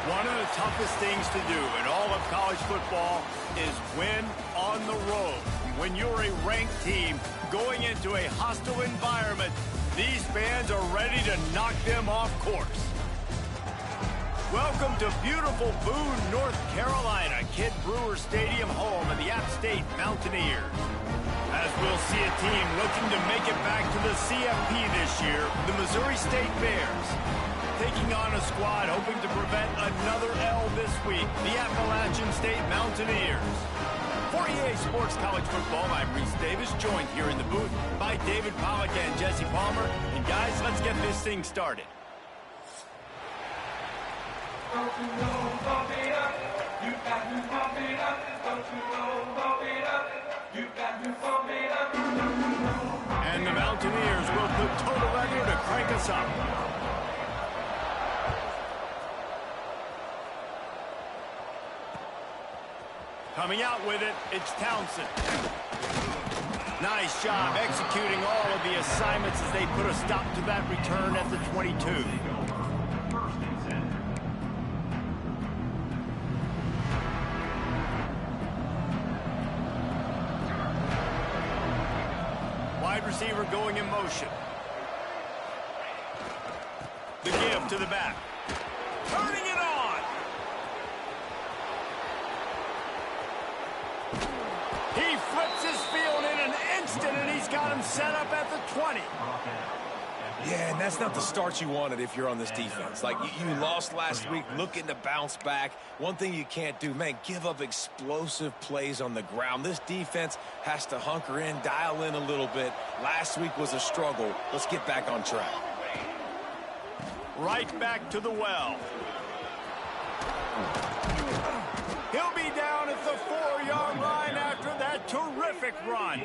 One of the toughest things to do in all of college football is win on the road. When you're a ranked team going into a hostile environment, these fans are ready to knock them off course. Welcome to beautiful Boone, North Carolina, Kidd Brewer Stadium, home of the App State Mountaineers. As we'll see a team looking to make it back to the CFP this year, the Missouri State Bears. Taking on a squad hoping to prevent another L this week, the Appalachian State Mountaineers. For EA Sports College Football, I'm Reese Davis, joined here in the booth by David Pollack and Jesse Palmer. And guys, let's get this thing started. Don't you know, pump it up. You got to pump it up. Don't you know, pump it up. You got to pump it up. And the Mountaineers will put total effort to crank us up. Coming out with it, it's Townsend. Nice job executing all of the assignments as they put a stop to that return at the 22. Wide receiver going in motion. The give to the back. Turning it on. He flips his field in an instant, and he's got him set up at the 20. Yeah, and that's not the start you wanted if you're on this defense. Like, you lost last week, looking to bounce back. One thing you can't do, man, give up explosive plays on the ground. This defense has to hunker in, dial in a little bit. Last week was a struggle. Let's get back on track. Right back to the well. He'll be down at the 4-yard line after that terrific run.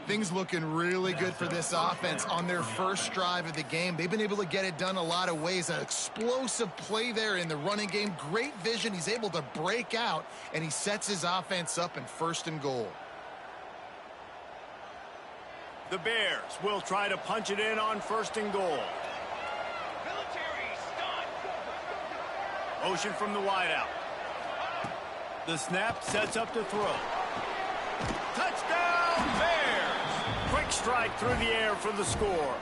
Things looking really good for this offense on their first drive of the game. They've been able to get it done a lot of ways. An explosive play there in the running game. Great vision. He's able to break out, and he sets his offense up in 1st and goal. The Bears will try to punch it in on 1st and goal. Motion from the wideout. The snap sets up to throw. Touchdown, Bears! Quick strike through the air for the score.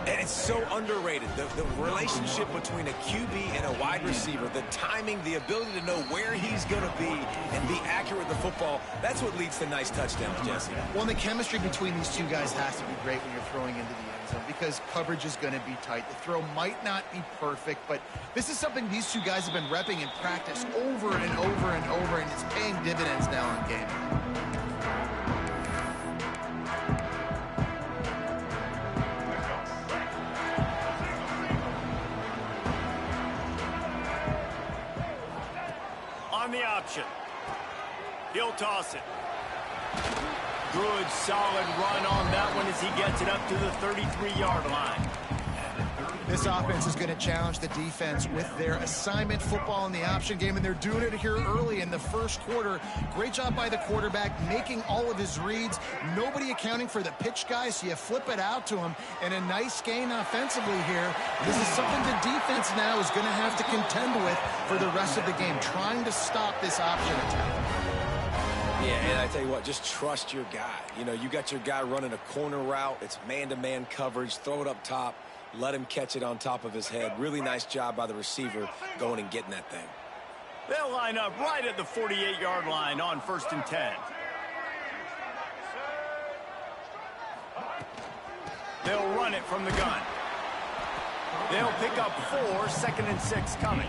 And it's so underrated. The relationship between a QB and a wide receiver, the timing, the ability to know where he's going to be and be accurate with the football, that's what leads to nice touchdowns, Jesse. Well, the chemistry between these two guys has to be great when you're throwing into the end zone because coverage is going to be tight. The throw might not be perfect, but this is something these two guys have been repping in practice over and over and over, and it's paying dividends now in game. On the option. He'll toss it. Good, solid run on that one as he gets it up to the 33-yard line. This offense is going to challenge the defense with their assignment football in the option game, and they're doing it here early in the first quarter. Great job by the quarterback, making all of his reads. Nobody accounting for the pitch guy, so you flip it out to him, and a nice gain offensively here. This is something the defense now is going to have to contend with for the rest of the game, trying to stop this option attack. Yeah, and I tell you what, just trust your guy. You know, you got your guy running a corner route. It's man-to-man coverage. Throw it up top. Let him catch it on top of his head. Really nice job by the receiver going and getting that thing. They'll line up right at the 48-yard line on 1st and 10. They'll run it from the gun. They'll pick up 4, 2nd and 6 coming.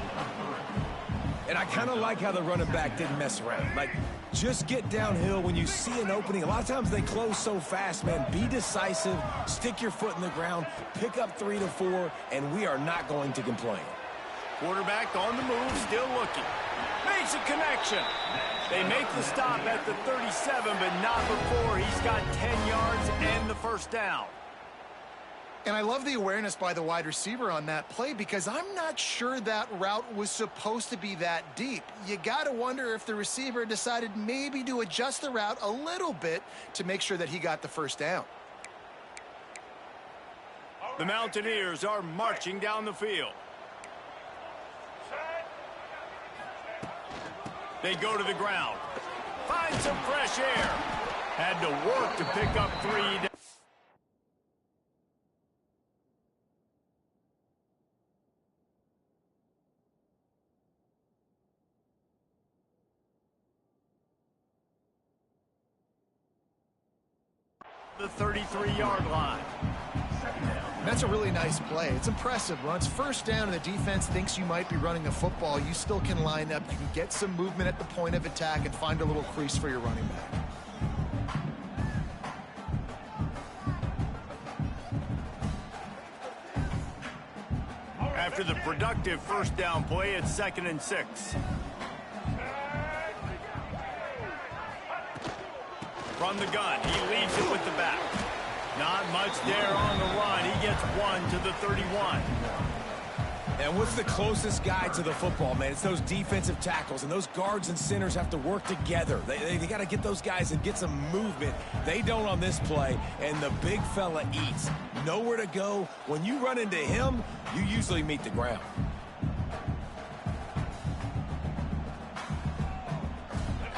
And I kind of like how the running back didn't mess around. Like, just get downhill when you see an opening. A lot of times they close so fast, man. Be decisive, stick your foot in the ground, pick up 3 to 4, and we are not going to complain. Quarterback on the move, still looking. Makes a connection. They make the stop at the 37, but not before he's got 10 yards and the first down. And I love the awareness by the wide receiver on that play because I'm not sure that route was supposed to be that deep. You got to wonder if the receiver decided maybe to adjust the route a little bit to make sure that he got the first down. The Mountaineers are marching down the field. They go to the ground. Find some fresh air. Had to work to pick up 3. The 33-yard line. That's a really nice play. It's impressive. Once first down and the defense thinks you might be running the football, you still can line up. You can get some movement at the point of attack and find a little crease for your running back. After the productive first down play, it's 2nd and 6. From the gun, he leads it with the back. Not much there on the run. He gets 1 to the 31. And what's the closest guy to the football, man? It's those defensive tackles, and those guards and centers have to work together. They got to get those guys and get some movement. They don't on this play, and the big fella eats. Nowhere to go. When you run into him, you usually meet the ground.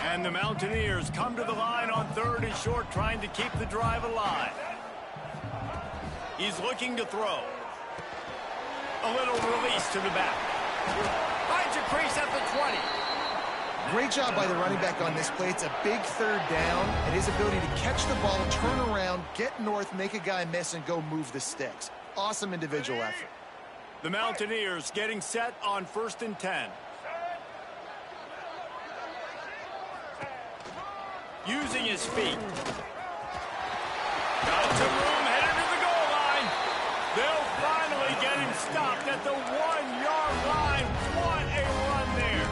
And the Mountaineers come to the line on 3rd and short, trying to keep the drive alive. He's looking to throw. A little release to the back. Finds a crease at the 20. Great job by the running back on this play. It's a big 3rd down, and his ability to catch the ball, turn around, get north, make a guy miss, and go move the sticks. Awesome individual effort. The Mountaineers getting set on 1st and 10. Using his feet. Got some room, headed to the goal line. They'll finally get him stopped at the 1-yard line. What a run there.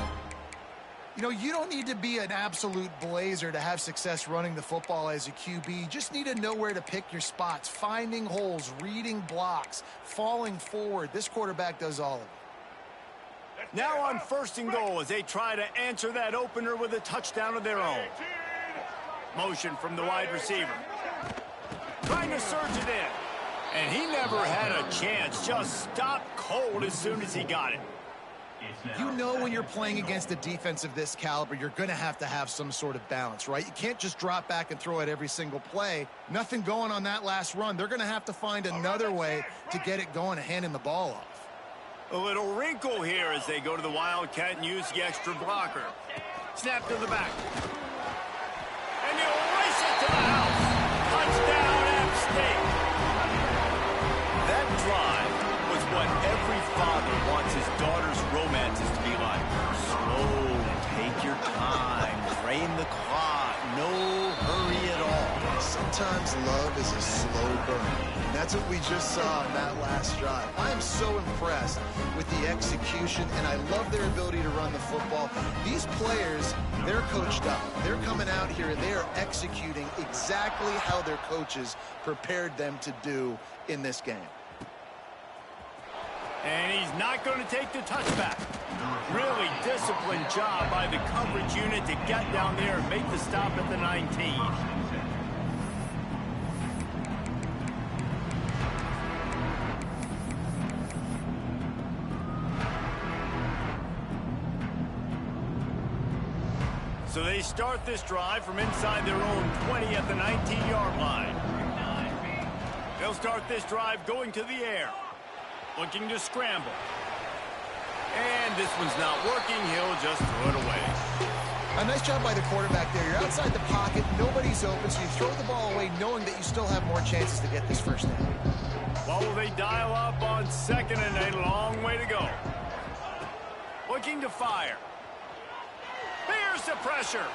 You know, you don't need to be an absolute blazer to have success running the football as a QB. You just need to know where to pick your spots, finding holes, reading blocks, falling forward. This quarterback does all of it. Now on 1st and goal as they try to answer that opener with a touchdown of their own. Motion from the wide receiver. Trying to surge it in. And he never had a chance. Just stopped cold as soon as he got it. You know when you're playing against a defense of this caliber, you're going to have some sort of balance, right? You can't just drop back and throw it every single play. Nothing going on that last run. They're going to have to find another way to get it going and handing the ball off. A little wrinkle here as they go to the Wildcat and use the extra blocker. Snap to the back. And he'll race it to the house. Touchdown, App State. That drive was what every father wants his daughter's romances to be like. Slow, take your time, drain the clock, no hurry at all. Sometimes love is a slow burn. And that's what we just saw in that last drive. I am so impressed with the execution, and I love their ability to run the football. These players, they're coached up. They're coming out here, and they are executing exactly how their coaches prepared them to do in this game. And he's not going to take the touchback. Really disciplined job by the coverage unit to get down there and make the stop at the 19. So they start this drive from inside their own 20 at the 19-yard line. They'll start this drive going to the air. Looking to scramble. And this one's not working. He'll just throw it away. A nice job by the quarterback there. You're outside the pocket. Nobody's open, so you throw the ball away knowing that you still have more chances to get this first down. Well, will they dial up on 2nd and a long way to go? Looking to fire. Here's the pressure.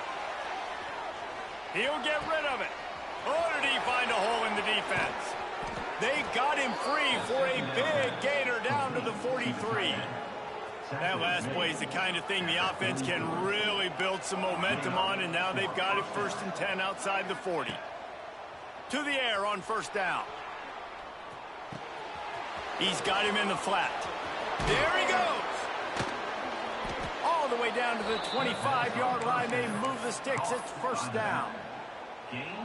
He'll get rid of it. Oh, did he find a hole in the defense? They got him free for a big gainer down to the 43. That last play is the kind of thing the offense can really build some momentum on, and now they've got it 1st and 10 outside the 40. To the air on 1st down. He's got him in the flat. There he goes. All the way down to the 25-yard line. They move the sticks. It's 1st down.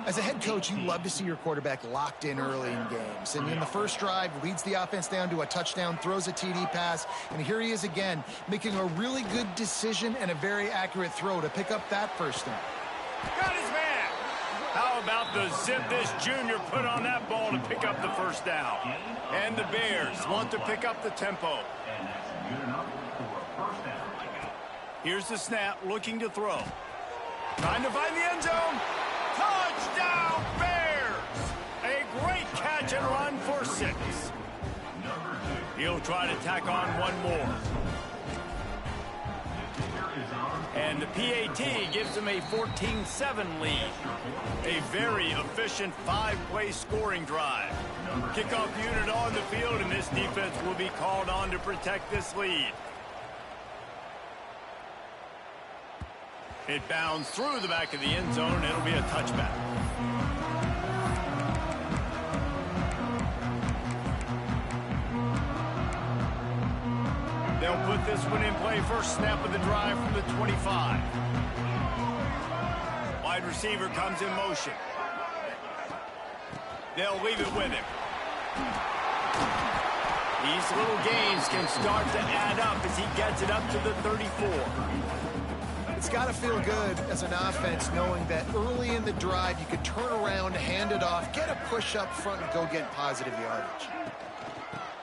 As a head coach, you love to see your quarterback locked in early in games. And in the first drive, leads the offense down to a touchdown, throws a TD pass, and here he is again, making a really good decision and a very accurate throw to pick up that first down. Got his man. How about the zip this junior put on that ball to pick up the first down? And the Bears want to pick up the tempo. Here's the snap, looking to throw. Trying to find the end zone. Touchdown, Bears! A great catch and run for 6. He'll try to tack on one more. And the PAT gives them a 14-7 lead. A very efficient 5-play scoring drive. Kickoff unit on the field, and this defense will be called on to protect this lead. It bounds through the back of the end zone. It'll be a touchback. They'll put this one in play. First snap of the drive from the 25. Wide receiver comes in motion. They'll leave it with him. These little gains can start to add up as he gets it up to the 34. It's got to feel good as an offense knowing that early in the drive you could turn around, hand it off, get a push up front, and go get positive yardage.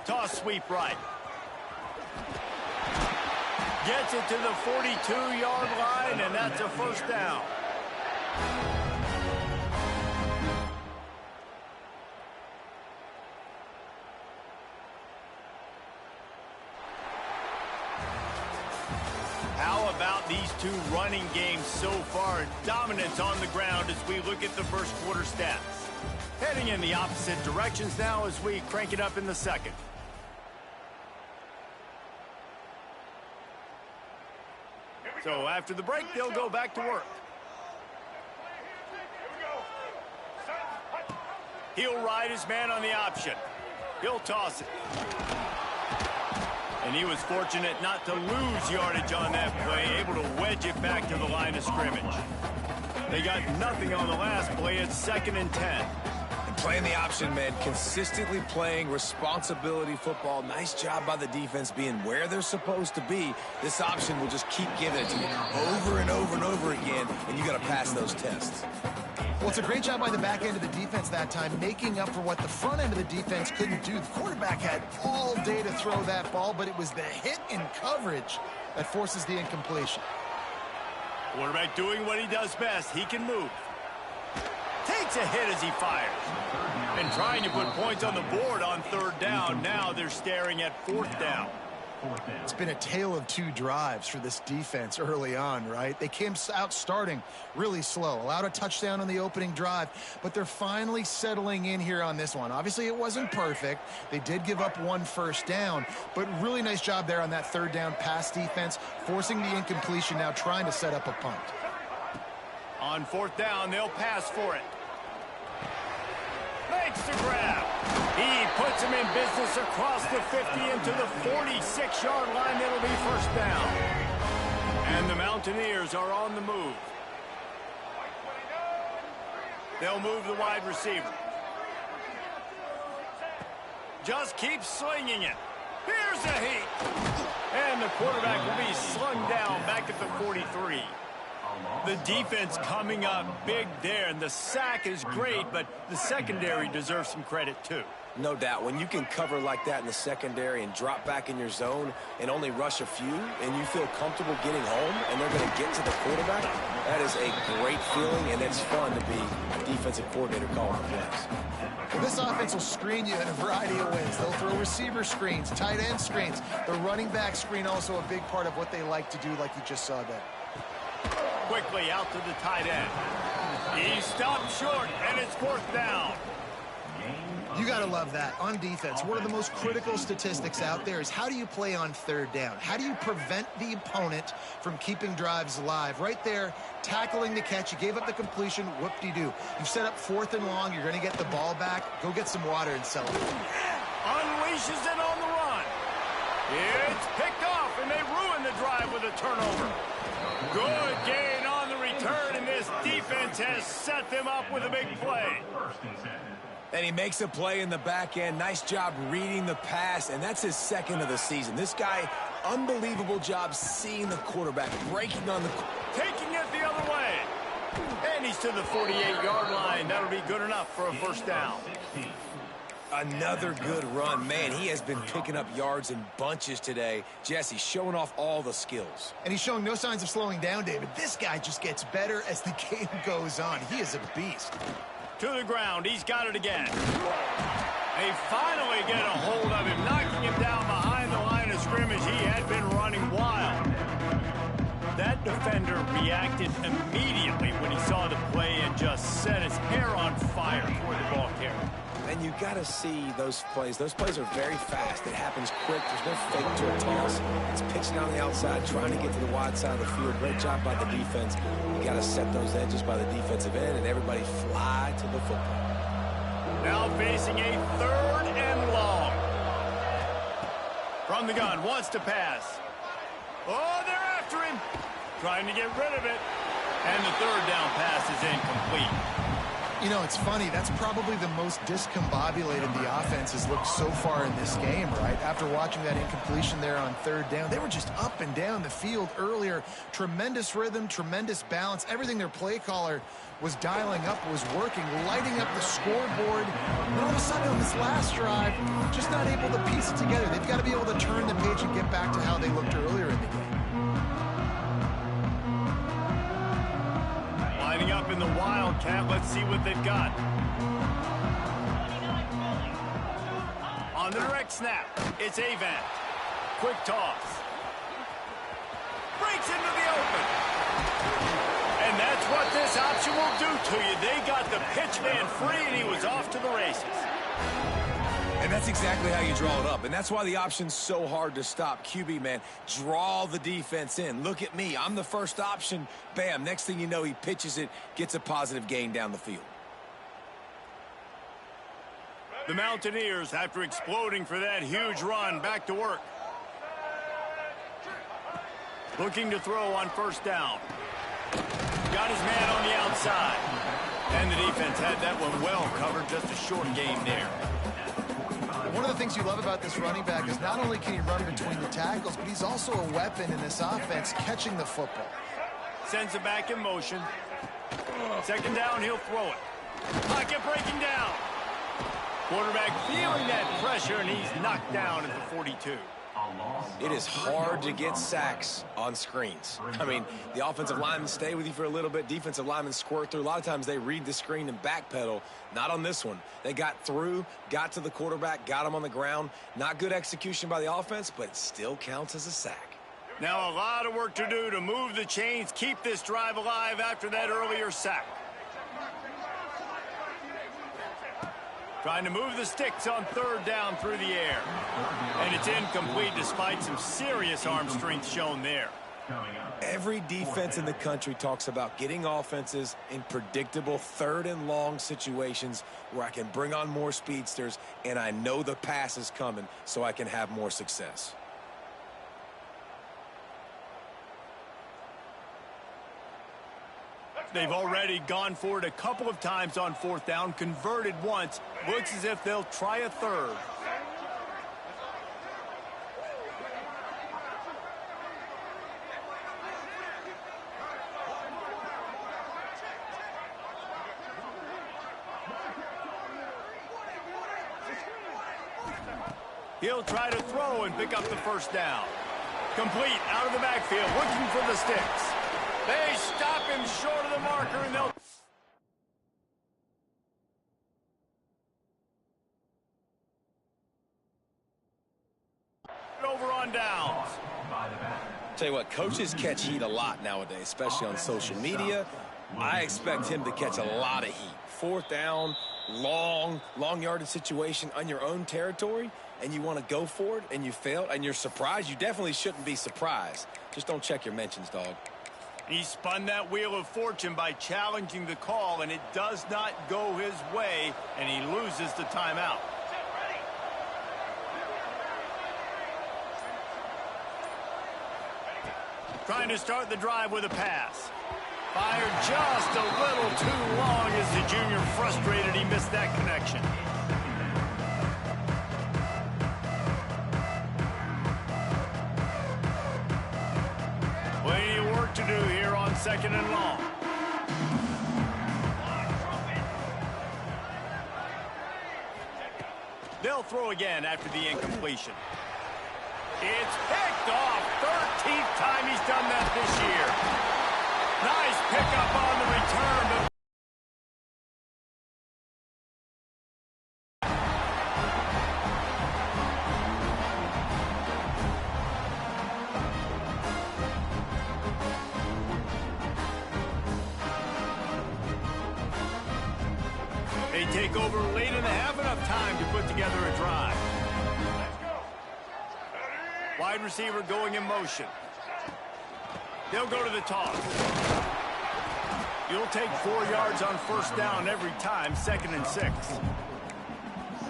Toss sweep right. Gets it to the 42-yard line, and that's a first down. How about these two running games so far? Dominance on the ground as we look at the first quarter stats. Heading in the opposite directions now as we crank it up in the second. So after the break, they'll go back to work. He'll ride his man on the option. He'll toss it. And he was fortunate not to lose yardage on that play, able to wedge it back to the line of scrimmage. They got nothing on the last play. It's 2nd and 10. Playing the option, man, consistently playing responsibility football. Nice job by the defense being where they're supposed to be. This option will just keep giving it to you over and over and over again, and you got to pass those tests. Well, it's a great job by the back end of the defense that time, making up for what the front end of the defense couldn't do. The quarterback had all day to throw that ball, but it was the hit in coverage that forces the incompletion. Quarterback doing what he does best. He can move. Takes a hit as he fires. And trying to put points on the board on 3rd down. Now they're staring at 4th down. It's been a tale of 2 drives for this defense early on, right? They came out starting really slow, allowed a touchdown on the opening drive, but they're finally settling in here on this one. Obviously, it wasn't perfect. They did give up 1 first down, but really nice job there on that 3rd down pass defense, forcing the incompletion, now trying to set up a punt. On 4th down, they'll pass for it. Makes the grab. He puts him in business across the 50 into the 46-yard line. It'll be first down. And the Mountaineers are on the move. They'll move the wide receiver. Just keep slinging it. Here's a heat. And the quarterback will be slung down back at the 43. The defense coming up big there, and the sack is great, but the secondary deserves some credit too. No doubt. When you can cover like that in the secondary and drop back in your zone and only rush a few, and you feel comfortable getting home, and they're going to get to the quarterback, that is a great feeling, and it's fun to be a defensive coordinator calling the plays. Well, this offense will screen you in a variety of ways. They'll throw receiver screens, tight end screens. The running back screen also a big part of what they like to do, like you just saw there. Quickly out to the tight end. He stopped short, and it's 4th down. You got to love that. On defense, one of the most critical statistics out there is how do you play on 3rd down? How do you prevent the opponent from keeping drives alive? Right there, tackling the catch. You gave up the completion. Whoop-de-doo. You've set up 4th and long. You're going to get the ball back. Go get some water and celebrate. Unleashes it on the run. It's picked off, and they ruin the drive with a turnover. Good gain on the return, and this defense has set them up with a big play. And he makes a play in the back end. Nice job reading the pass, and that's his second of the season. This guy, unbelievable job seeing the quarterback, breaking on the... Taking it the other way. And he's to the 48-yard line. That'll be good enough for a first down. Another good run. Man, he has been picking up yards in bunches today. Jesse showing off all the skills. And he's showing no signs of slowing down, David. This guy just gets better as the game goes on. He is a beast. To the ground. He's got it again. They finally get a hold of him, knocking him down behind the line of scrimmage. He had been running wild. That defender reacted immediately when he saw the play and just set his hair on fire toward the ball carrier. And you got to see those plays. Those plays are very fast. It happens quick. There's no fake to a toss. It's pitching on the outside, trying to get to the wide side of the field. Great job by the defense. You got to set those edges by the defensive end, and everybody fly to the football. Now facing a third and long. From the gun, wants to pass. Oh, they're after him. Trying to get rid of it. And the third down pass is incomplete. You know, it's funny. That's probably the most discombobulated the offense has looked so far in this game, right? After watching that incompletion there on third down, they were just up and down the field earlier. Tremendous rhythm, tremendous balance. Everything their play caller was dialing up was working, lighting up the scoreboard. And all of a sudden on this last drive, just not able to piece it together. They've got to be able to turn the page and get back to how they looked earlier in the game. Lining up in the Wildcat. Let's see what they've got. On the direct snap, it's Avant. Quick toss. Breaks into the open. And that's what this option will do to you. They got the pitch man free, and he was off to the races. And that's exactly how you draw it up. And that's why the option's so hard to stop. QB, man, draw the defense in. Look at me. I'm the first option. Bam. Next thing you know, he pitches it, gets a positive gain down the field. The Mountaineers, after exploding for that huge run, back to work. Looking to throw on first down. Got his man on the outside. And the defense had that one well covered. Just a short game there. One of the things you love about this running back is not only can he run between the tackles, but he's also a weapon in this offense, catching the football. Sends it back in motion. Second down, he'll throw it. Pocket breaking down. Quarterback feeling that pressure, and he's knocked down at the 42. It is hard to get sacks on screens. I mean, the offensive linemen stay with you for a little bit. Defensive linemen squirt through. A lot of times they read the screen and backpedal. Not on this one. They got through, got to the quarterback, got him on the ground. Not good execution by the offense, but it still counts as a sack. Now a lot of work to do to move the chains, keep this drive alive after that earlier sack. Trying to move the sticks on third down through the air. And it's incomplete despite some serious arm strength shown there. Every defense in the country talks about getting offenses in predictable third and long situations where I can bring on more speedsters and I know the pass is coming so I can have more success. They've already gone for it a couple of times on fourth down, converted once. Looks as if they'll try a third. He'll try to throw and pick up the first down. Complete out of the backfield, looking for the sticks. They stop him short of the marker, and they'll... over on downs. Tell you what, coaches catch heat a lot nowadays, especially on social media. I expect him to catch a lot of heat. Fourth down, long yardage situation on your own territory, and you want to go for it, and you fail, and you're surprised. You definitely shouldn't be surprised. Just don't check your mentions, dog. He spun that wheel of fortune by challenging the call, and it does not go his way, and he loses the timeout. Trying to start the drive with a pass. Fired just a little too long as the junior frustrated he missed that connection. Plenty of work to do here on 2nd and long. They'll throw again after the incompletion. It's picked off. 13th time he's done that this year. Nice pickup on the return. But they take over late in the half, enough time to put together a drive. Wide receiver going in motion. They'll go to the toss. You'll take 4 yards on 1st down every time, 2nd and 6.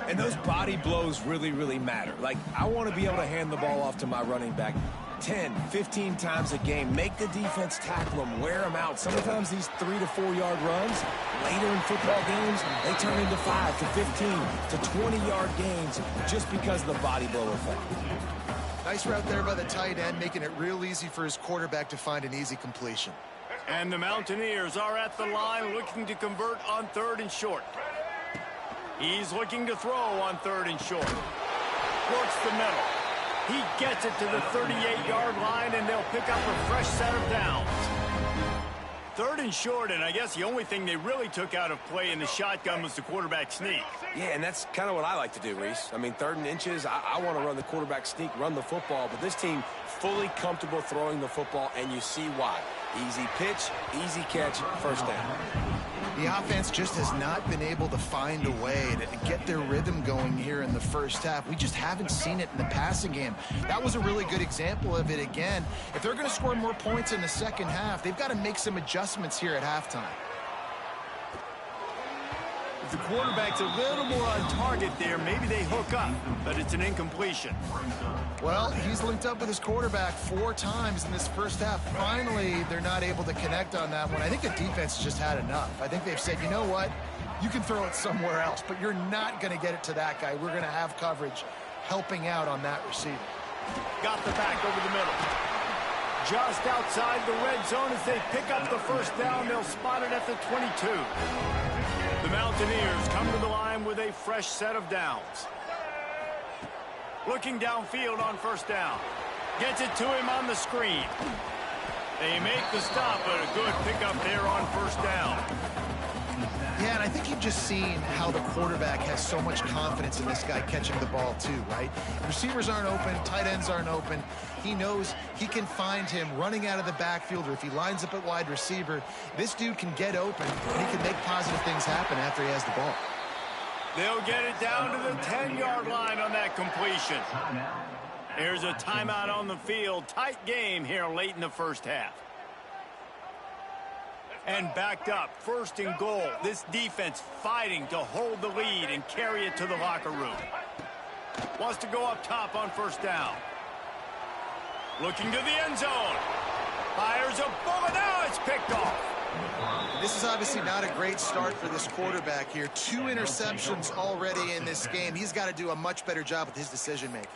And those body blows really, really matter. Like, I want to be able to hand the ball off to my running back 10, 15 times a game. Make the defense tackle them, wear them out. Sometimes these 3 to 4 yard runs, later in football games, they turn into 5 to 15 to 20-yard gains just because of the body blow effect. Nice route there by the tight end, making it real easy for his quarterback to find an easy completion. And the Mountaineers are at the line looking to convert on 3rd and short. He's looking to throw on 3rd and short. Works the middle. He gets it to the 38-yard line, and they'll pick up a fresh set of downs. 3rd and short, and I guess the only thing they really took out of play in the shotgun was the quarterback sneak. Yeah, and that's kind of what I like to do, Reese. I mean, 3rd and inches, I want to run the quarterback sneak, run the football, but this team fully comfortable throwing the football, and you see why. Easy pitch, easy catch, 1st down. The offense just has not been able to find a way to get their rhythm going here in the 1st half. We just haven't seen it in the passing game. That was a really good example of it again. If they're going to score more points in the 2nd half, they've got to make some adjustments here at halftime. If the quarterback's a little more on target there, maybe they hook up, but it's an incompletion. Well, he's linked up with his quarterback 4 times in this 1st half. Finally, they're not able to connect on that one. I think the defense just had enough. I think they've said, you know what? You can throw it somewhere else, but you're not going to get it to that guy. We're going to have coverage helping out on that receiver. Got the back over the middle. Just outside the red zone as they pick up the 1st down. They'll spot it at the 22. The Mountaineers come to the line with a fresh set of downs. Looking downfield on 1st down. Gets it to him on the screen. They make the stop, but a good pickup there on 1st down. Yeah, and I think you've just seen how the quarterback has so much confidence in this guy catching the ball too, right? Receivers aren't open, tight ends aren't open. He knows he can find him running out of the backfield, or if he lines up at wide receiver, this dude can get open, and he can make positive things happen after he has the ball. They'll get it down to the 10-yard line on that completion. There's a timeout on the field. Tight game here late in the 1st half. And backed up, 1st and goal. This defense fighting to hold the lead and carry it to the locker room. Wants to go up top on 1st down. Looking to the end zone. Fires a bullet. Now it's picked off. This is obviously not a great start for this quarterback here. 2 interceptions already in this game. He's got to do a much better job with his decision-making.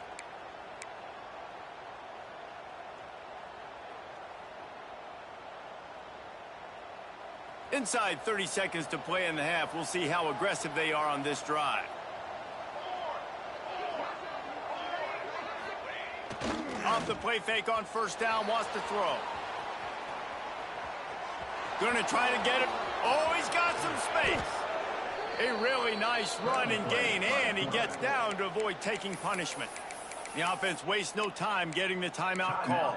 Inside 30 seconds to play in the half. We'll see how aggressive they are on this drive. Off the play fake on 1st down. Wants to throw. Going to try to get it. Oh, he's got some space. A really nice run and gain, and he gets down to avoid taking punishment. The offense wastes no time getting the timeout called.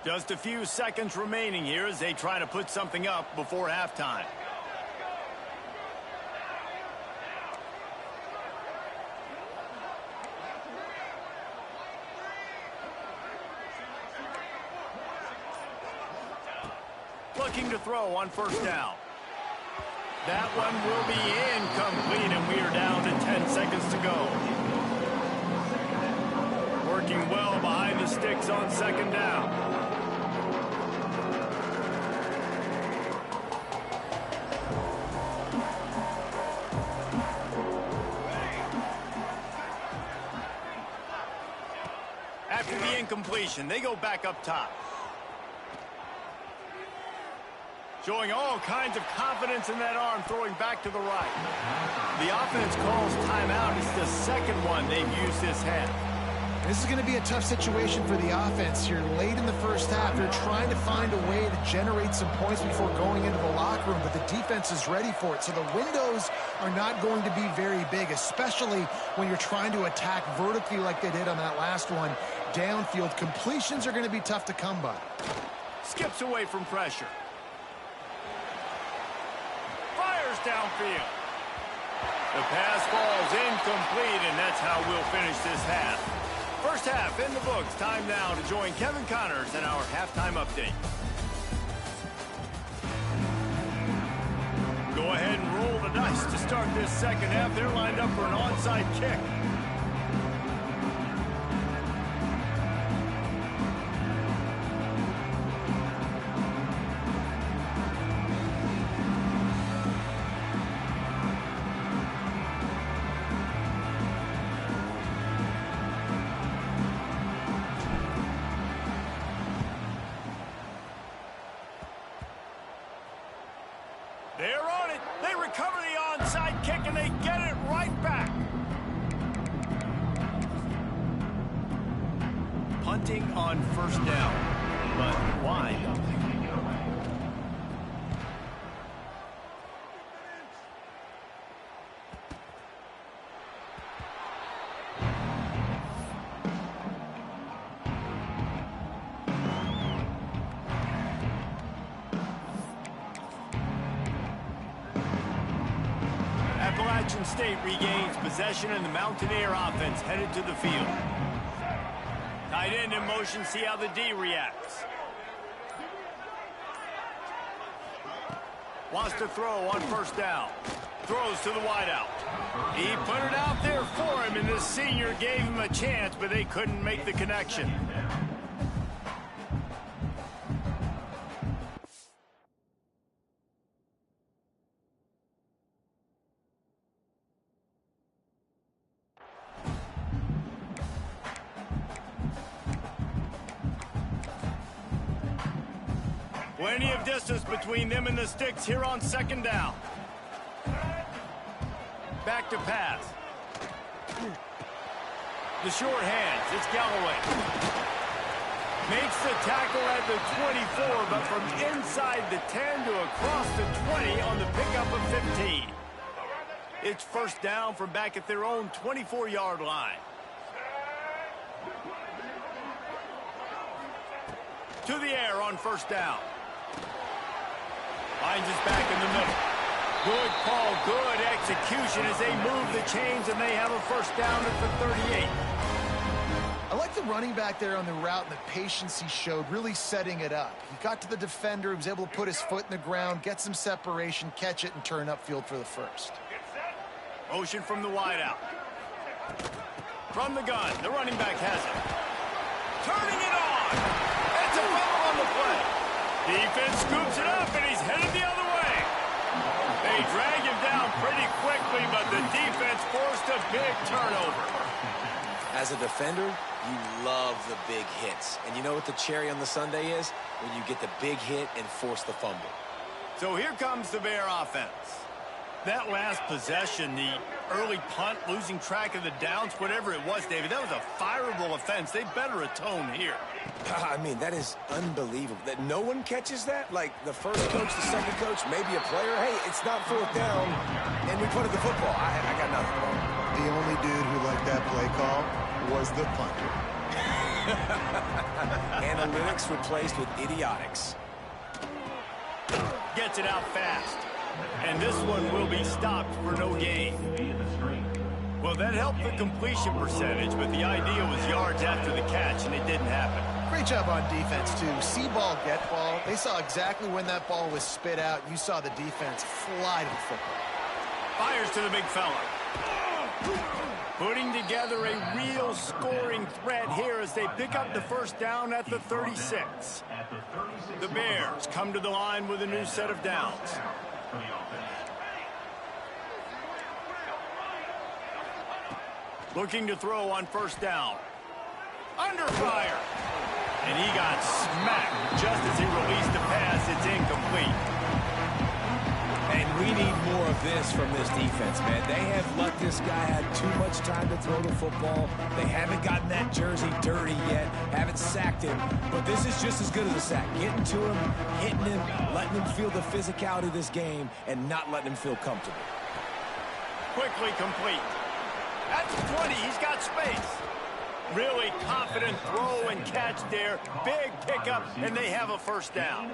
Just a few seconds remaining here as they try to put something up before halftime. Looking to throw on 1st down. That one will be incomplete, and we are down to 10 seconds to go. Working well behind the sticks on 2nd down. incompletion. They go back up top. Showing all kinds of confidence in that arm, throwing back to the right. The offense calls timeout. It's the second one they've used this half. This is going to be a tough situation for the offense here. Late in the first half, they're trying to find a way to generate some points before going into the locker room, but the defense is ready for it. So the windows are not going to be very big, especially when you're trying to attack vertically like they did on that last one. Downfield completions are going to be tough to come by. Skips away from pressure. Fires downfield. The pass falls incomplete, and that's how we'll finish this half. First half in the books. Time now to join Kevin Connors in our halftime update. Go ahead and roll the dice to start this second half. They're lined up for an onside kick. They're on it. They recover the onside kick, and they get it right back. Punting on first down, but why? Appalachian State regains possession, and the Mountaineer offense headed to the field. Tight end in motion, see how the D reacts. Wants to throw on first down. Throws to the wideout. He put it out there for him, and the senior gave him a chance, but they couldn't make the connection. Plenty of distance between them and the sticks here on second down. Back to pass. The short hands, it's Galloway. Makes the tackle at the 24, but from inside the 10 to across the 20 on the pickup of 15. It's first down from back at their own 24-yard line. To the air on first down. Finds us back in the middle. Good call, good execution as they move the chains, and they have a first down at the 38. I like the running back there on the route and the patience he showed, really setting it up. He got to the defender, he was able to put his foot in the ground, get some separation, catch it, and turn upfield for the first. Motion from the wideout. From the gun, the running back has it. Turning it on. That's a fumble on the play. Defense scoops it up, and he's headed the other way. They drag him down pretty quickly, but the defense forced a big turnover. As a defender, you love the big hits. And you know what the cherry on the sundae is? When you get the big hit and force the fumble. So here comes the Bear offense. That last possession, the early punt, losing track of the downs, whatever it was, David, that was a fireable offense. They better atone here. I mean, that is unbelievable. That no one catches that? Like the first coach, the second coach, maybe a player. Hey, it's not fourth down, and we punted the football. I got nothing. The only dude who liked that play call was the punter. Analytics replaced with idiotics. Gets it out fast. And this one will be stopped for no gain. Well, that helped the completion percentage, but the idea was yards after the catch, and it didn't happen. Great job on defense, too. See ball, get ball. They saw exactly when that ball was spit out. You saw the defense fly to the football. Fires to the big fella. Putting together a real scoring threat here as they pick up the first down at the 36. The Bears come to the line with a new set of downs. Looking to throw on first down. Under fire. And he got smacked just as he released the pass. It's incomplete. And we need more of this from this defense, man. They have let this guy have too much time to throw the football. They haven't gotten that jersey dirty yet, haven't sacked him. But this is just as good as a sack. Getting to him, hitting him, letting him feel the physicality of this game, and not letting him feel comfortable. Quickly complete. At the 20, he's got space. Really confident throw and catch there. Big pickup, and they have a first down.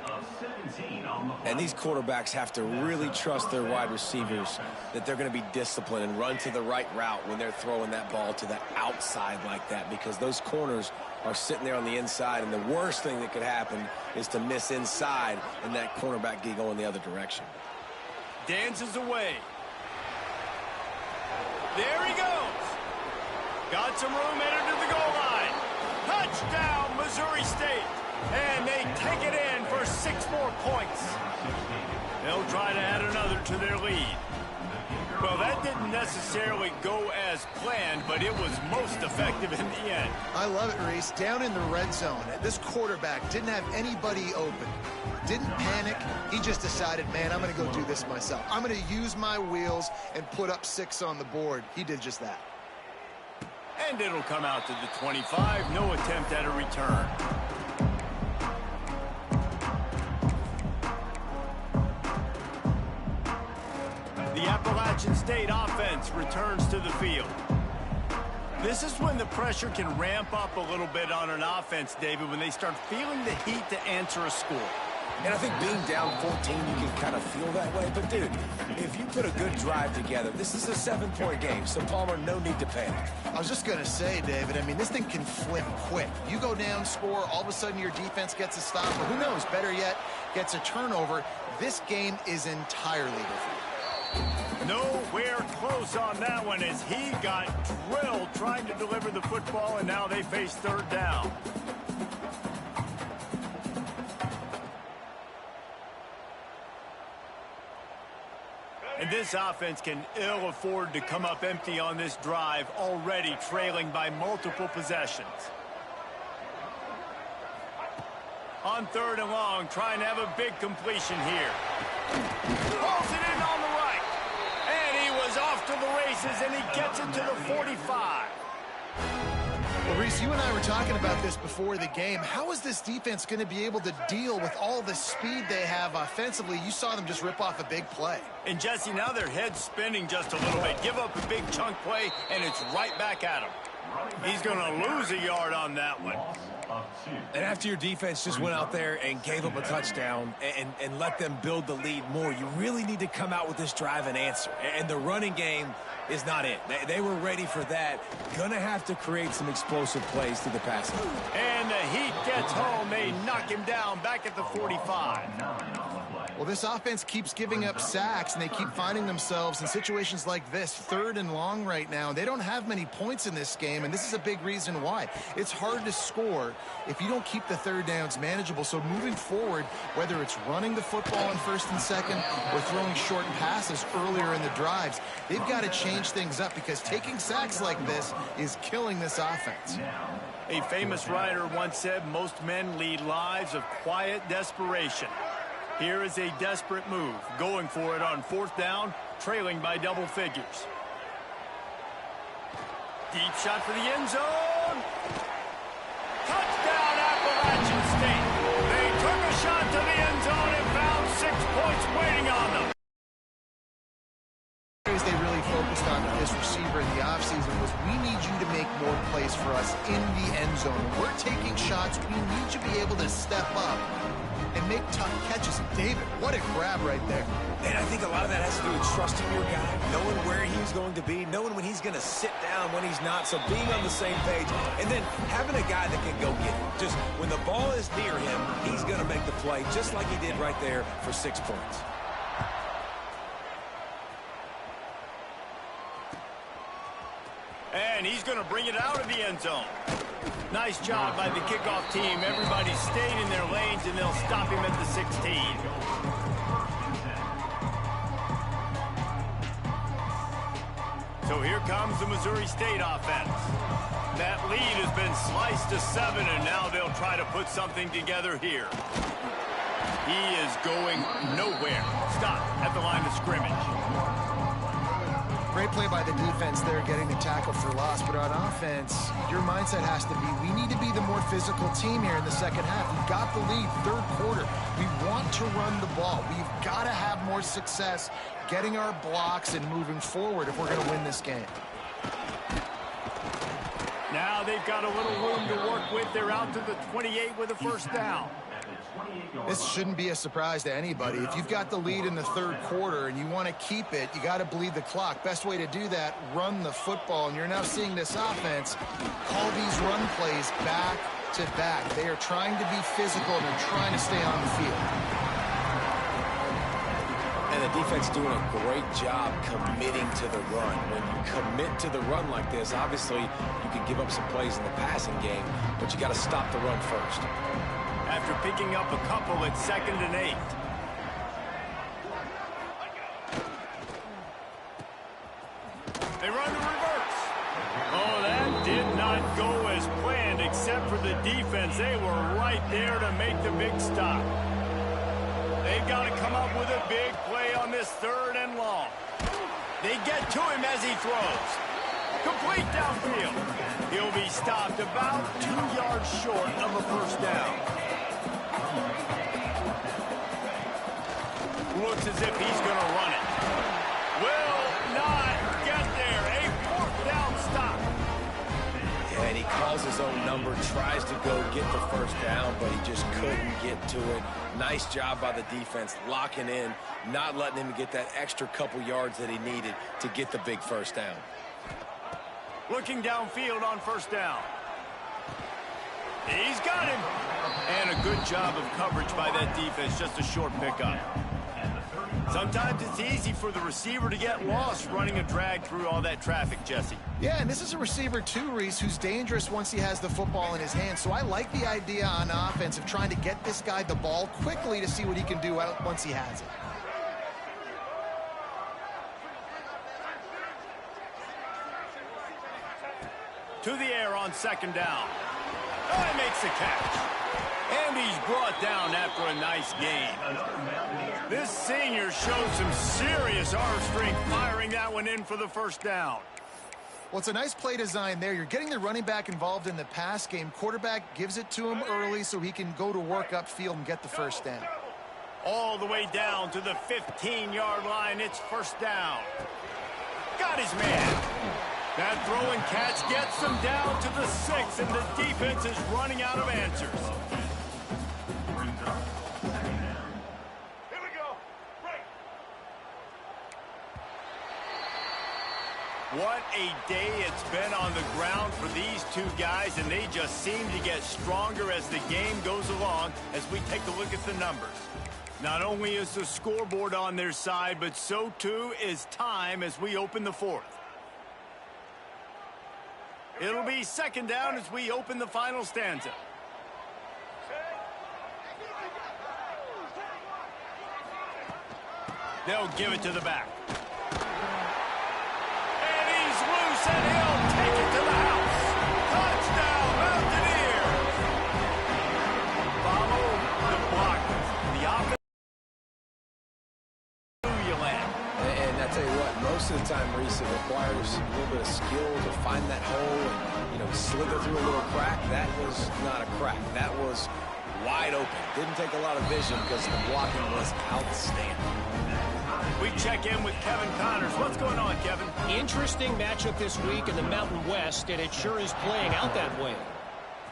And these quarterbacks have to really trust their wide receivers that they're going to be disciplined and run to the right route when they're throwing that ball to the outside like that, because those corners are sitting there on the inside, and the worst thing that could happen is to miss inside and that cornerback get going the other direction. Dances away. There he goes. Got some room, entered to the goal line. Touchdown, Missouri State. And they take it in for 6 more points. They'll try to add another to their lead. Well, that didn't necessarily go as planned, but it was most effective in the end. I love it, Reese. Down in the red zone, this quarterback didn't have anybody open. Didn't panic. He just decided, man, I'm going to go do this myself. I'm going to use my wheels and put up 6 on the board. He did just that. And it'll come out to the 25. No attempt at a return. The Appalachian State offense returns to the field. This is when the pressure can ramp up a little bit on an offense, David, when they start feeling the heat to answer a score. And I think being down 14, you can kind of feel that way. But, dude, if you put a good drive together, this is a 7-point game. So, Palmer, no need to panic. I was just going to say, David, I mean, this thing can flip quick. You go down, score, all of a sudden your defense gets a stop. Or who knows, better yet, gets a turnover. This game is entirely different. Nowhere close on that one as he got drilled trying to deliver the football, and now they face 3rd down. And this offense can ill afford to come up empty on this drive, already trailing by multiple possessions. On 3rd and long, trying to have a big completion here. Pulls it in on the right. And he was off to the races, and he gets it to the 45. Well, Reese, you and I were talking about this before the game. How is this defense going to be able to deal with all the speed they have offensively? You saw them just rip off a big play. And, Jesse, now their head's spinning just a little bit. Give up a big chunk play, and it's right back at him. He's going to lose a yard on that one. And after your defense just went out there and gave up a touchdown and let them build the lead more, you really need to come out with this drive and answer. And the running game is not it. They were ready for that. Gonna have to create some explosive plays through the passing. And the heat gets home. They knock him down back at the 45. Well, this offense keeps giving up sacks, and they keep finding themselves in situations like this, 3rd and long right now. They don't have many points in this game, and this is a big reason why. It's hard to score if you don't keep the 3rd downs manageable. So moving forward, whether it's running the football on 1st and 2nd or throwing short passes earlier in the drives, they've got to change things up because taking sacks like this is killing this offense. A famous writer once said, most men lead lives of quiet desperation. Here is a desperate move, going for it on 4th down, trailing by double figures. Deep shot for the end zone. Touchdown, Appalachian State. They took a shot to the end zone and found 6 points waiting on them. They really focused on this receiver in the offseason was we need you to make more plays for us in the end zone. When we're taking shots, we need you to be able to step up and make tough catches. David, what a grab right there. And I think a lot of that has to do with trusting your guy, knowing where he's going to be, knowing when he's going to sit down, when he's not, so being on the same page, and then having a guy that can go get it. Just when the ball is near him, he's going to make the play, just like he did right there for 6 points. And he's going to bring it out of the end zone. Nice job by the kickoff team. Everybody stayed in their lanes, and they'll stop him at the 16. So here comes the Missouri State offense. That lead has been sliced to 7, and now they'll try to put something together here. He is going nowhere. Stop at the line of scrimmage. Great play by the defense there, getting the tackle for loss. But on offense, your mindset has to be, we need to be the more physical team here in the second half. We've got the lead, third quarter. We want to run the ball. We've got to have more success getting our blocks and moving forward if we're going to win this game. Now they've got a little room to work with. They're out to the 28 with a first down. This shouldn't be a surprise to anybody. If you've got the lead in the third quarter and you want to keep it, you got to bleed the clock. Best way to do that, run the football. And you're now seeing this offense call these run plays back to back. They are trying to be physical and they're trying to stay on the field. And the defense doing a great job committing to the run. When you commit to the run like this, obviously you can give up some plays in the passing game, but you got to stop the run first. After picking up a couple at 2nd and 8. They run the reverse. Oh, that did not go as planned, except for the defense. They were right there to make the big stop. They've got to come up with a big play on this 3rd and long. They get to him as he throws. Complete downfield. He'll be stopped about 2 yards short of a first down. Looks as if he's going to run it. Will not get there. A 4th down stop. Yeah, and he calls his own number, tries to go get the first down, but he just couldn't get to it. Nice job by the defense, locking in, not letting him get that extra couple yards that he needed to get the big first down. Looking downfield on first down. He's got him. And a good job of coverage by that defense, just a short pickup. Sometimes it's easy for the receiver to get lost running a drag through all that traffic, Jesse. Yeah, and this is a receiver too, Reese, who's dangerous once he has the football in his hands. So I like the idea on offense of trying to get this guy the ball quickly to see what he can do once he has it. To the air on 2nd down. Oh, he makes the catch. And he's brought down after a nice gain. This senior showed some serious arm strength firing that one in for the first down. Well, it's a nice play design there. You're getting the running back involved in the pass game. Quarterback gives it to him early so he can go to work upfield and get the first down. All the way down to the 15-yard line. It's first down. Got his man. That throw and catch gets them down to the 6, and the defense is running out of answers. Here we go. Break. What a day it's been on the ground for these two guys, and they just seem to get stronger as the game goes along as we take a look at the numbers. Not only is the scoreboard on their side, but so too is time as we open the 4th. It'll be 2nd down as we open the final stanza. They'll give it to the back. And he's loose, and he'll take it to the house. Touchdown, Mountaineers! Follow the blockers. The offense. And I tell you what, most of the time, Reese, it requires a little bit of skill to find that hole and, slither through a little crack. That was not a crack. That was wide open. Didn't take a lot of vision because the blocking was outstanding. We check in with Kevin Connors. What's going on, Kevin? Interesting matchup this week in the Mountain West, and it sure is playing out that way.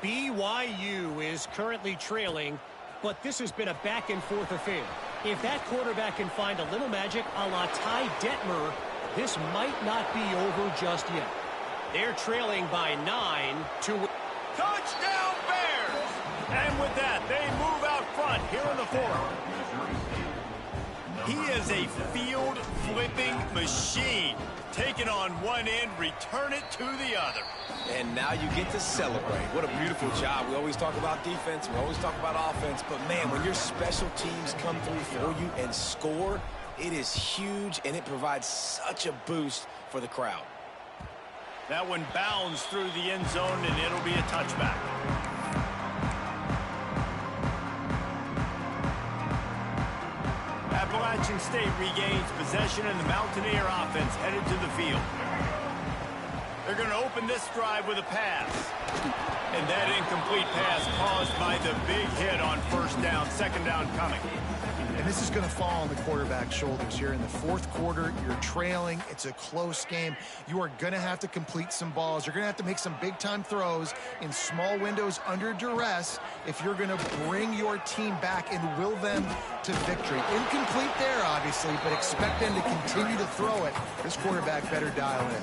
BYU is currently trailing, but this has been a back-and-forth affair. If that quarterback can find a little magic a la Ty Detmer, this might not be over just yet. They're trailing by 9 to win. Touchdown, Bears! And with that, they move out front here in the 4th. He is a field-flipping machine. Take it on one end, return it to the other. And now you get to celebrate. What a beautiful job. We always talk about defense. We always talk about offense. But, man, when your special teams come through for you and score, it is huge, and it provides such a boost for the crowd. That one bounds through the end zone, and it'll be a touchback. Appalachian State regains possession, and the Mountaineer offense headed to the field. They're going to open this drive with a pass. And that incomplete pass caused by the big hit on first down, second down coming. And this is going to fall on the quarterback's shoulders here in the fourth quarter. You're trailing. It's a close game. You are going to have to complete some balls. You're going to have to make some big-time throws in small windows under duress if you're going to bring your team back and will them to victory. Incomplete there, obviously, but expect them to continue to throw it. This quarterback better dial in.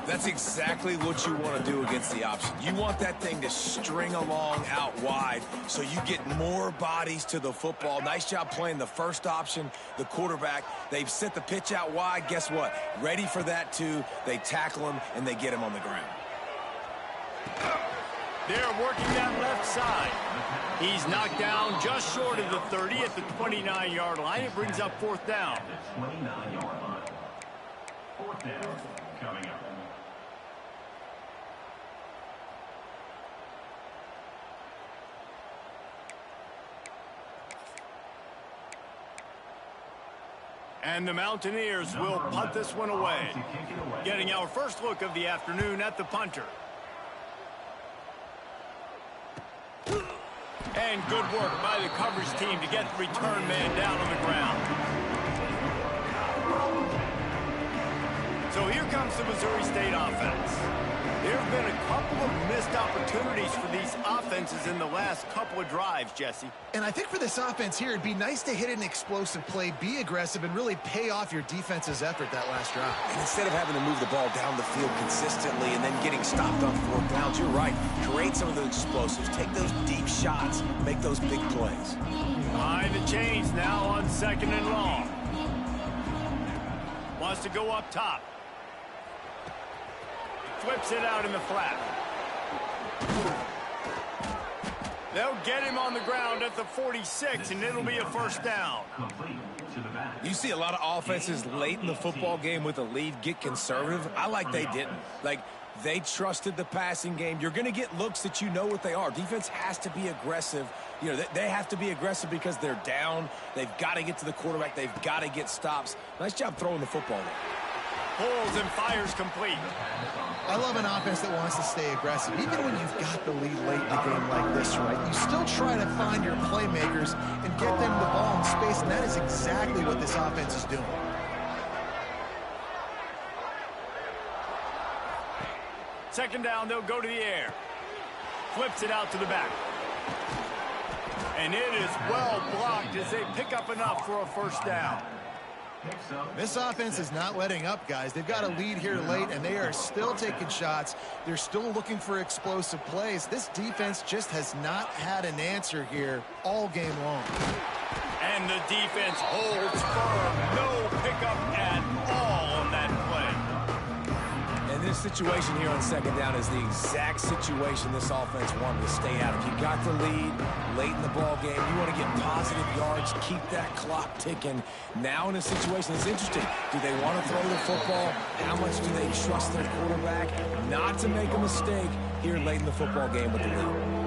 That's exactly what you want to do against the option. You want that thing to string along out wide so you get more bodies to the football. Nice job playing the first option, the quarterback. They've sent the pitch out wide. Guess what? Ready for that, too. They tackle him, and they get him on the ground. They're working that left side. He's knocked down just short of the 30 at the 29-yard line. It brings up fourth down. 29-yard line. Fourth down coming up. And the Mountaineers will punt this one away. Getting our first look of the afternoon at the punter. And good work by the coverage team to get the return man down on the ground. So here comes the Missouri State offense. There have been a couple of missed opportunities for these offenses in the last couple of drives, Jesse. And I think for this offense here, it'd be nice to hit an explosive play, be aggressive, and really pay off your defense's effort that last drive. And instead of having to move the ball down the field consistently and then getting stopped on fourth downs, you're right. Create some of those explosives. Take those deep shots. Make those big plays. Behind the chains now on second and long. Wants to go up top. Flips it out in the flat. They'll get him on the ground at the 46, and it'll be a first down. You see a lot of offenses late in the football game with a lead get conservative. I like they didn't. Like, they trusted the passing game. You're going to get looks that you know what they are. Defense has to be aggressive. You know, they have to be aggressive because they're down. They've got to get to the quarterback. They've got to get stops. Nice job throwing the football there. Pulls and fires complete. I love an offense that wants to stay aggressive. Even when you've got the lead late in a game like this, right, you still try to find your playmakers and get them the ball in space, and that is exactly what this offense is doing. Second down, they'll go to the air. Flips it out to the back. And it is well blocked as they pick up enough for a first down. This offense is not letting up, guys. They've got a lead here late, and they are still taking shots. They're still looking for explosive plays. This defense just has not had an answer here all game long. And the defense holds firm. No pickup at all on that play. And this situation here on second down is the exact situation this offense wanted to stay out of. You got the lead late in the ball game. You want to get positive yards, keep that clock ticking. Now in a situation that's interesting, do they want to throw the football? How much do they trust their quarterback not to make a mistake here late in the football game with the lead?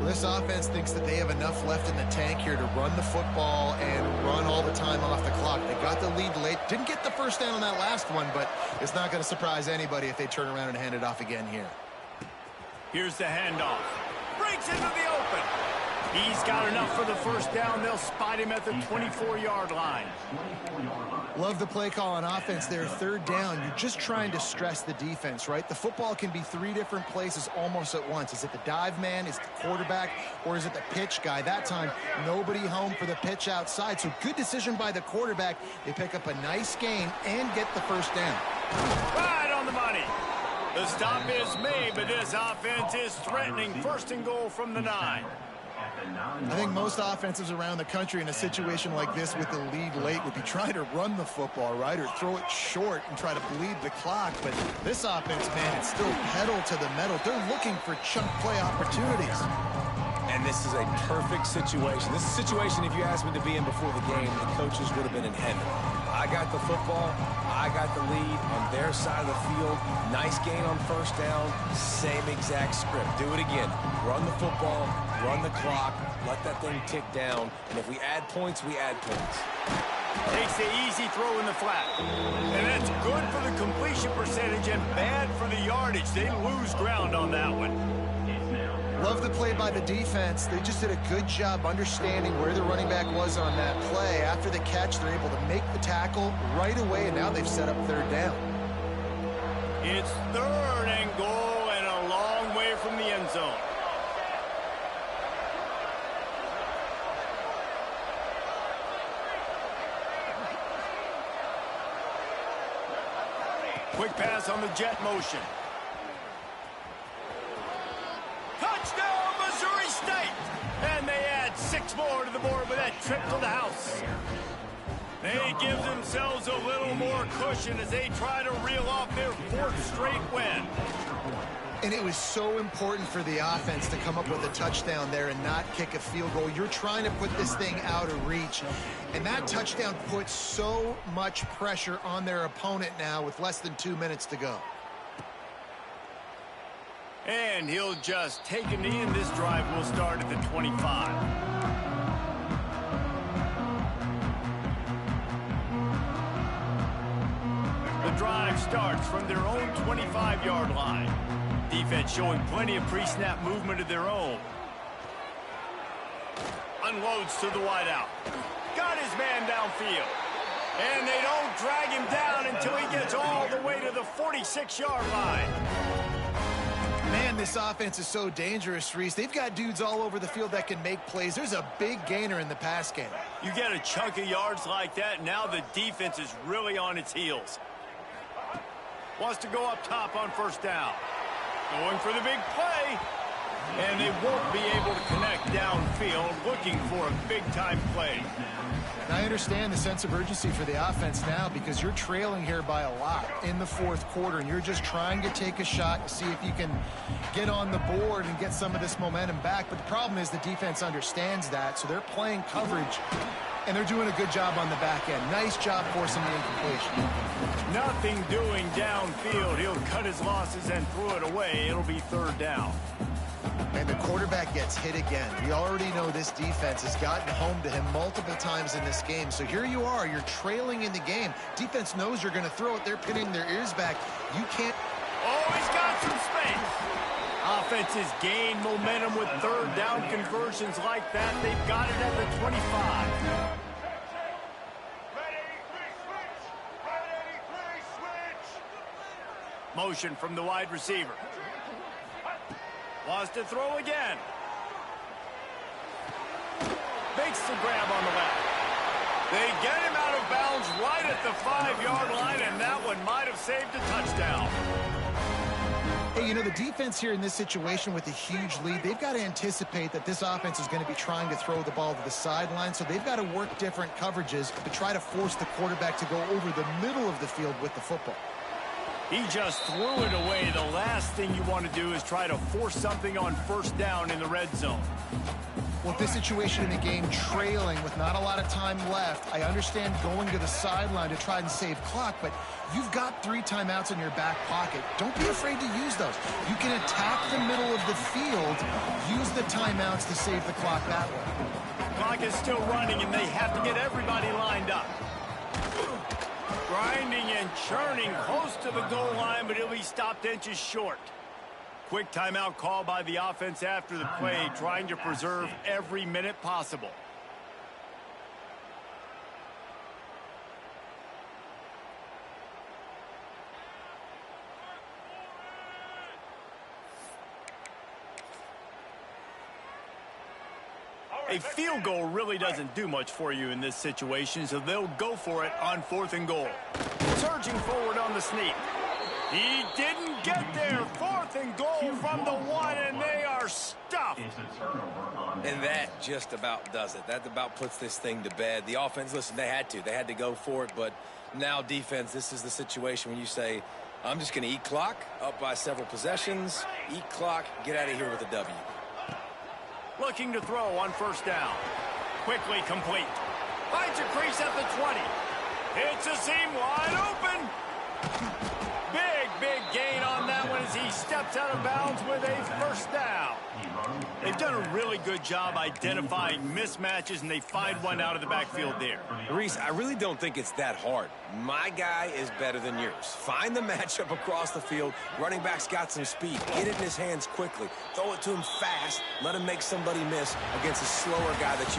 Well, this offense thinks that they have enough left in the tank here to run the football and run all the time off the clock. They got the lead late. Didn't get the first down on that last one, but it's not going to surprise anybody if they turn around and hand it off again here. Here's the handoff. Breaks into the open. He's got enough for the first down. They'll spot him at the 24-yard line. Love the play call on offense there. Third down, you're just trying to stress the defense, right? The football can be three different places almost at once. Is it the dive man, is it the quarterback, or is it the pitch guy? That time, nobody home for the pitch outside. So good decision by the quarterback. They pick up a nice gain and get the first down. Right on the money. The stop is made, but this offense is threatening. First and goal from the 9. I think most offenses around the country in a situation like this with the lead late would be trying to run the football, right, or throw it short and try to bleed the clock. But this offense, man, it's still pedal to the metal. They're looking for chunk play opportunities. And this is a perfect situation. This is a situation, if you asked me to be in before the game, the coaches would have been in heaven. I got the football. I got the lead on their side of the field. Nice gain on first down. Same exact script. Do it again. Run the football, run the clock, let that thing tick down. And if we add points, we add points. Takes the easy throw in the flat. And that's good for the completion percentage and bad for the yardage. They lose ground on that one. Love the play by the defense. They just did a good job understanding where the running back was on that play. After the catch, they're able to make the tackle right away, and now they've set up third down. It's 3rd and goal and a long way from the end zone. Quick pass on the jet motion. Touchdown, Missouri State! And they add 6 more to the board with that trip to the house. They give themselves a little more cushion as they try to reel off their 4th straight win. And it was so important for the offense to come up with a touchdown there and not kick a field goal. You're trying to put this thing out of reach. And that touchdown puts so much pressure on their opponent now with less than 2 minutes to go. And he'll just take a knee, and this drive will start at the 25. The drive starts from their own 25-yard line. Defense showing plenty of pre-snap movement of their own. Unloads to the wideout. Got his man downfield. And they don't drag him down until he gets all the way to the 46-yard line. Man, this offense is so dangerous, Reese. They've got dudes all over the field that can make plays. There's a big gainer in the pass game. You get a chunk of yards like that, now the defense is really on its heels. Wants to go up top on first down. Going for the big play. And they won't be able to connect downfield, looking for a big-time play. And I understand the sense of urgency for the offense now because you're trailing here by a lot in the 4th quarter, and you're just trying to take a shot to see if you can get on the board and get some of this momentum back. But the problem is the defense understands that, so they're playing coverage, and they're doing a good job on the back end. Nice job forcing the incompletion. Nothing doing downfield. He'll cut his losses and throw it away. It'll be 3rd down. And the quarterback gets hit again. We already know this defense has gotten home to him multiple times in this game. So here you are. You're trailing in the game. Defense knows you're going to throw it. They're pinning their ears back. You can't. Oh, he's got some space. Offenses gain momentum with 3rd down conversions like that. They've got it at the 25. Motion from the wide receiver. Wants to throw again. Makes the grab on the left. They get him out of bounds right at the 5-yard line, and that one might have saved a touchdown. Hey, you know, the defense here in this situation with a huge lead, they've got to anticipate that this offense is going to be trying to throw the ball to the sideline, so they've got to work different coverages to try to force the quarterback to go over the middle of the field with the football. He just threw it away. The last thing you want to do is try to force something on first down in the red zone. Well, this situation in the game, trailing with not a lot of time left, I understand going to the sideline to try and save clock, but you've got 3 timeouts in your back pocket. Don't be afraid to use those. You can attack the middle of the field, use the timeouts to save the clock that way. Clock is still running, and they have to get everybody lined up. Grinding and churning close to the goal line, but he'll be stopped inches short. Quick timeout call by the offense after the play, trying to preserve every minute possible. A field goal really doesn't do much for you in this situation, so they'll go for it on 4th and goal. Surging forward on the sneak. He didn't get there. 4th and goal from the 1, and they are stuffed. And that just about does it. That about puts this thing to bed. The offense, listen, they had to go for it, but now defense, this is the situation when you say, I'm just going to eat clock, up by several possessions, eat clock, get out of here with a W. Looking to throw on first down. Quickly complete. Finds a crease at the 20. Hits a seam wide open. Big gain on that one as he steps out of bounds with a first down. They've done a really good job identifying mismatches, and they find one out of the backfield there. Reese, I really don't think it's that hard. My guy is better than yours. Find the matchup across the field. Running back's got some speed. Get it in his hands quickly. Throw it to him fast. Let him make somebody miss against a slower guy that's used